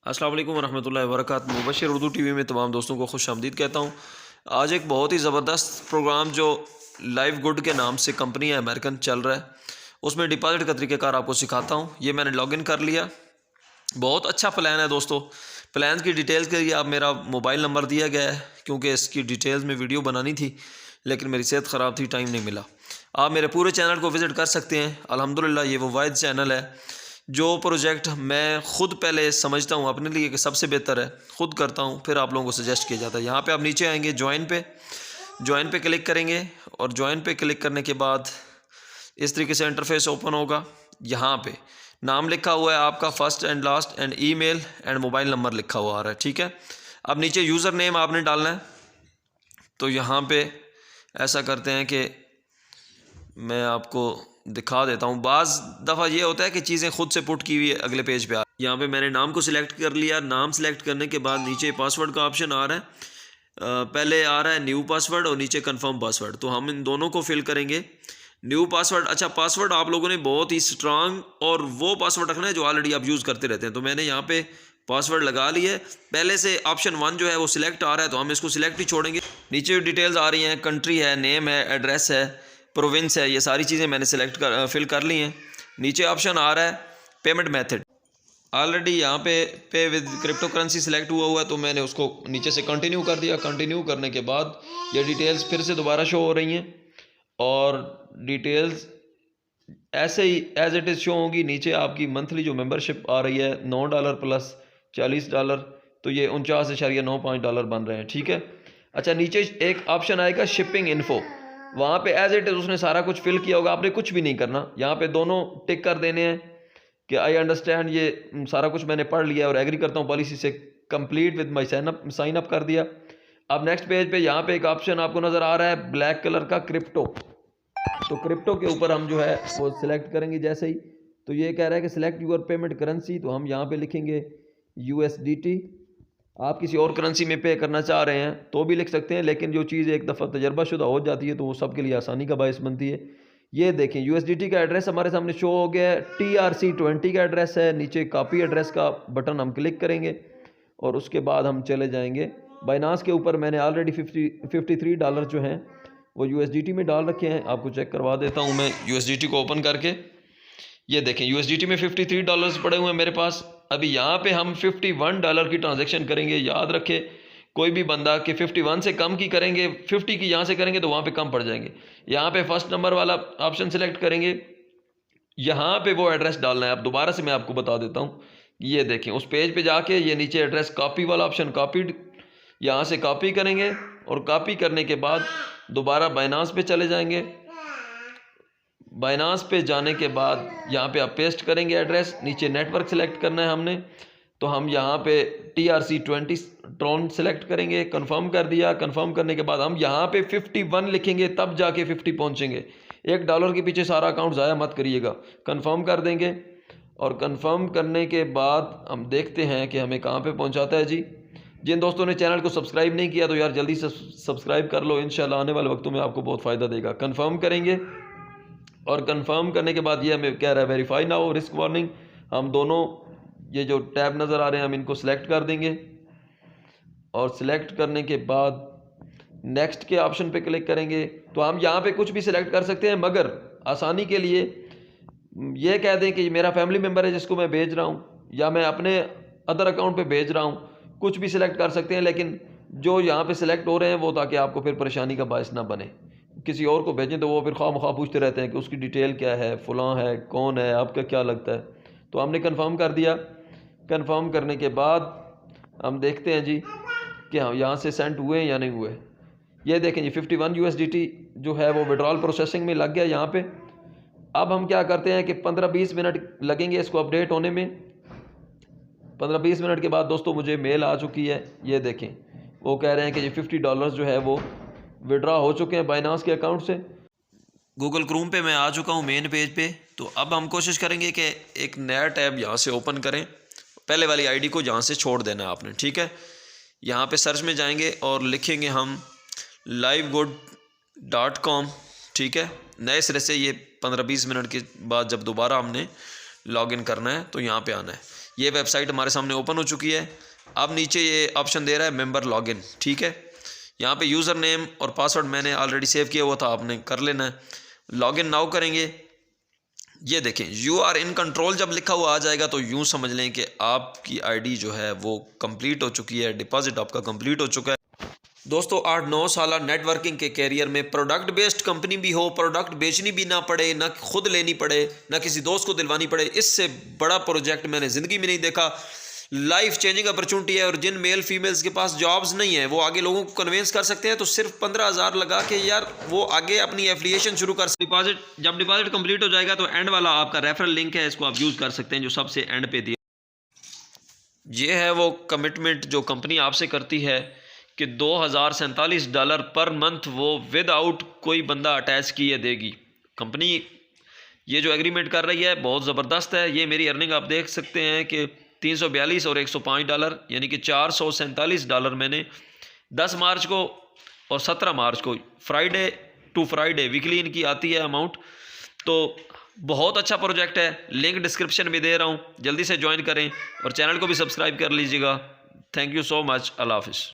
अस्सलाम वालेकुम वरहमतुल्लाहि वबरकातुहू। मुबशिर उर्दू टीवी में तमाम दोस्तों को खुश आमदीद कहता हूँ। आज एक बहुत ही ज़बरदस्त प्रोग्राम जो लाइव गुड के नाम से कंपनी है अमेरिकन चल रहा है, उसमें डिपॉजिट का तरीक़ाकार आपको सिखाता हूँ। ये मैंने लॉगिन कर लिया। बहुत अच्छा प्लान है दोस्तों। प्लान की डिटेल्स के लिए आप मेरा मोबाइल नंबर दिया गया है, क्योंकि इसकी डिटेल्स में वीडियो बनानी थी लेकिन मेरी सेहत ख़राब थी, टाइम नहीं मिला। आप मेरे पूरे चैनल को विज़िट कर सकते हैं। अल्हम्दुलिल्लाह ये वो वाहिद चैनल है जो प्रोजेक्ट मैं ख़ुद पहले समझता हूँ अपने लिए कि सबसे बेहतर है, ख़ुद करता हूँ, फिर आप लोगों को सजेस्ट किया जाता है। यहाँ पे आप नीचे आएंगे, ज्वाइन पे क्लिक करेंगे और ज्वाइन पे क्लिक करने के बाद इस तरीके से इंटरफेस ओपन होगा। यहाँ पे नाम लिखा हुआ है आपका, first and last and email and mobile number लिखा हुआ आ रहा है, ठीक है। अब नीचे यूज़र नेम आपने डालना है। तो यहाँ पे ऐसा करते हैं कि मैं आपको दिखा देता हूँ। बाज़ दफ़ा ये होता है कि चीज़ें खुद से पुट की हुई अगले पेज पे यहाँ पे मैंने नाम को सिलेक्ट कर लिया। नाम सिलेक्ट करने के बाद नीचे पासवर्ड का ऑप्शन आ रहा है। पहले आ रहा है न्यू पासवर्ड और नीचे कंफर्म पासवर्ड, तो हम इन दोनों को फिल करेंगे। न्यू पासवर्ड, अच्छा पासवर्ड आप लोगों ने बहुत ही स्ट्रांग और वो पासवर्ड रखना है जो ऑलरेडी आप यूज़ करते रहते हैं। तो मैंने यहाँ पे पासवर्ड लगा ली है। पहले से ऑप्शन 1 जो है वो सिलेक्ट आ रहा है, तो हम इसको सिलेक्ट ही छोड़ेंगे। नीचे डिटेल्स आ रही हैं, कंट्री है, नेम है, एड्रेस है, प्रोविंस है, ये सारी चीज़ें मैंने फिल कर ली हैं। नीचे ऑप्शन आ रहा है पेमेंट मेथड। ऑलरेडी यहाँ पे विद क्रिप्टो करेंसी सिलेक्ट हुआ है, तो मैंने उसको नीचे से कंटिन्यू कर दिया। कंटिन्यू करने के बाद ये डिटेल्स फिर से दोबारा शो हो रही हैं और डिटेल्स ऐसे ही एज इट इज़ शो होगी। नीचे आपकी मंथली जो मेंबरशिप आ रही है $9 प्लस $40, तो ये $49.95 बन रहे हैं, ठीक है। अच्छा, नीचे एक ऑप्शन आएगा शिपिंग इन्फो, वहाँ पे एज इट इज़ उसने सारा कुछ फिल किया होगा, आपने कुछ भी नहीं करना। यहाँ पे दोनों टिक कर देने हैं कि आई अंडरस्टैंड, ये सारा कुछ मैंने पढ़ लिया और एग्री करता हूँ पॉलिसी से, complete with my sign up कर दिया। अब नेक्स्ट पेज पे यहाँ पे एक ऑप्शन आपको नज़र आ रहा है ब्लैक कलर का, क्रिप्टो। तो क्रिप्टो के ऊपर हम जो है वो सिलेक्ट करेंगे। जैसे ही तो ये कह रहा है कि सिलेक्ट यूर पेमेंट करेंसी, तो हम यहाँ पे लिखेंगे USDT। आप किसी और करेंसी में पे करना चाह रहे हैं तो भी लिख सकते हैं, लेकिन जो चीज़ एक दफ़ा तजर्बाशुदा हो जाती है तो वो सबके लिए आसानी का बायस बनती है। ये देखें USDT का एड्रेस हमारे सामने शो हो गया है, TRC20 का एड्रेस है। नीचे कॉपी एड्रेस का बटन हम क्लिक करेंगे और उसके बाद हम चले जाएंगे बाइनांस के ऊपर। मैंने ऑलरेडी $53 जो हैं वो USDT में डाल रखे हैं। आपको चेक करवा देता हूँ मैं USDT को ओपन करके। ये देखें USDT में $53 पड़े हुए हैं मेरे पास। अभी यहाँ पे हम $51 की ट्रांजैक्शन करेंगे। याद रखें कोई भी बंदा कि 51 से कम की करेंगे, 50 की यहाँ से करेंगे तो वहाँ पे कम पड़ जाएंगे। यहाँ पे फर्स्ट नंबर वाला ऑप्शन सेलेक्ट करेंगे, यहाँ पे वो एड्रेस डालना है। अब दोबारा से मैं आपको बता देता हूँ। ये देखें उस पेज पे जाके ये नीचे एड्रेस कॉपी वाला ऑप्शन, कॉपीड, यहाँ से कॉपी करेंगे और कॉपी करने के बाद दोबारा बाइनांस पे चले जाएंगे। बाइनांस पे जाने के बाद यहाँ पे आप पेस्ट करेंगे एड्रेस, नीचे नेटवर्क सेलेक्ट करना है हमने, तो हम यहाँ पे TRC20 ट्रॉन सेलेक्ट करेंगे। कंफर्म कर दिया। कंफर्म करने के बाद हम यहाँ पे 51 लिखेंगे, तब जाके 50 पहुँचेंगे। $1 के पीछे सारा अकाउंट ज़ाया मत करिएगा। कंफर्म कर देंगे और कंफर्म करने के बाद हम देखते हैं कि हमें कहाँ पे पहुँचाता है जी। जिन दोस्तों ने चैनल को सब्सक्राइब नहीं किया तो यार जल्दी से सब्सक्राइब कर लो, इंशाल्लाह आने वाले वक्तों में आपको बहुत फ़ायदा देगा। कंफर्म करेंगे और कंफर्म करने के बाद ये हमें कह रहा है वेरीफाई नाउ, रिस्क वार्निंग। हम दोनों ये जो टैब नज़र आ रहे हैं हम इनको सिलेक्ट कर देंगे और सिलेक्ट करने के बाद नेक्स्ट के ऑप्शन पे क्लिक करेंगे। तो हम यहाँ पे कुछ भी सिलेक्ट कर सकते हैं, मगर आसानी के लिए ये कह दें कि मेरा फैमिली मेम्बर है जिसको मैं भेज रहा हूँ, या मैं अपने अदर अकाउंट पे भेज रहा हूँ, कुछ भी सिलेक्ट कर सकते हैं। लेकिन जो यहाँ पे सिलेक्ट हो रहे हैं वो ताकि आपको फिर परेशानी का बायस ना बने। किसी और को भेजें तो वो फिर खामखा पूछते रहते हैं कि उसकी डिटेल क्या है, फ़लाँ है, कौन है, आपका क्या लगता है। तो हमने कंफर्म कर दिया। कंफर्म करने के बाद हम देखते हैं जी कि हाँ यहाँ से सेंड हुए या नहीं हुए। ये देखें जी 51 USDT जो है वो विड्रॉल प्रोसेसिंग में लग गया यहाँ पे। अब हम क्या करते हैं कि 15-20 मिनट लगेंगे इसको अपडेट होने में। 15-20 मिनट के बाद दोस्तों मुझे मेल आ चुकी है। ये देखें वो कह रहे हैं कि ये $50 जो है वो विड्रॉ हो चुके हैं बाइनांस के अकाउंट से। गूगल क्रोम पे मैं आ चुका हूँ मेन पेज पे। तो अब हम कोशिश करेंगे कि एक नया टैब यहाँ से ओपन करें। पहले वाली आईडी को यहाँ से छोड़ देना है आपने, ठीक है। यहाँ पे सर्च में जाएंगे और लिखेंगे हम livegood.com, ठीक है। नए सिरे से ये 15-20 मिनट के बाद जब दोबारा हमने लॉगिन करना है तो यहाँ पे आना है। ये वेबसाइट हमारे सामने ओपन हो चुकी है। अब नीचे ये ऑप्शन दे रहा है मेंबर लॉगिन, ठीक है। यहाँ पे यूज़र नेम और पासवर्ड मैंने ऑलरेडी सेव किया हुआ था, आपने कर लेना है। लॉगिन नाउ करेंगे। ये देखें यू आर इन कंट्रोल जब लिखा हुआ आ जाएगा तो यूँ समझ लें कि आपकी आईडी जो है वो कंप्लीट हो चुकी है, डिपॉजिट आपका कंप्लीट हो चुका है। दोस्तों 8-9 साल नेटवर्किंग के कैरियर में प्रोडक्ट बेस्ड कंपनी भी हो, प्रोडक्ट बेचनी भी ना पड़े, ना खुद लेनी पड़े, ना किसी दोस्त को दिलवानी पड़े, इससे बड़ा प्रोजेक्ट मैंने ज़िंदगी में नहीं देखा। लाइफ चेंजिंग अपॉर्चुनिटी है। और जिन मेल फीमेल्स के पास जॉब्स नहीं है वो आगे लोगों को कन्वेंस कर सकते हैं, तो सिर्फ 15,000 लगा के यार वो आगे अपनी एफिलिएशन शुरू कर सकते। जब डिपॉजिट कंप्लीट हो जाएगा तो एंड वाला आपका रेफरल लिंक है, इसको आप यूज़ कर सकते हैं जो सबसे एंड पे दिया। ये है वो कमिटमेंट जो कंपनी आपसे करती है कि $2,047 पर मंथ वो विदाउट कोई बंदा अटैच किए देगी। कंपनी ये जो एग्रीमेंट कर रही है बहुत ज़बरदस्त है। ये मेरी अर्निंग आप देख सकते हैं कि $342 और $105 यानी कि $447 मैंने 10 मार्च को और 17 मार्च को फ्राइडे टू फ्राइडे वीकली इनकी आती है अमाउंट। तो बहुत अच्छा प्रोजेक्ट है, लिंक डिस्क्रिप्शन में दे रहा हूँ, जल्दी से ज्वाइन करें और चैनल को भी सब्सक्राइब कर लीजिएगा। Thank you so much. अल्लाह हाफिज़।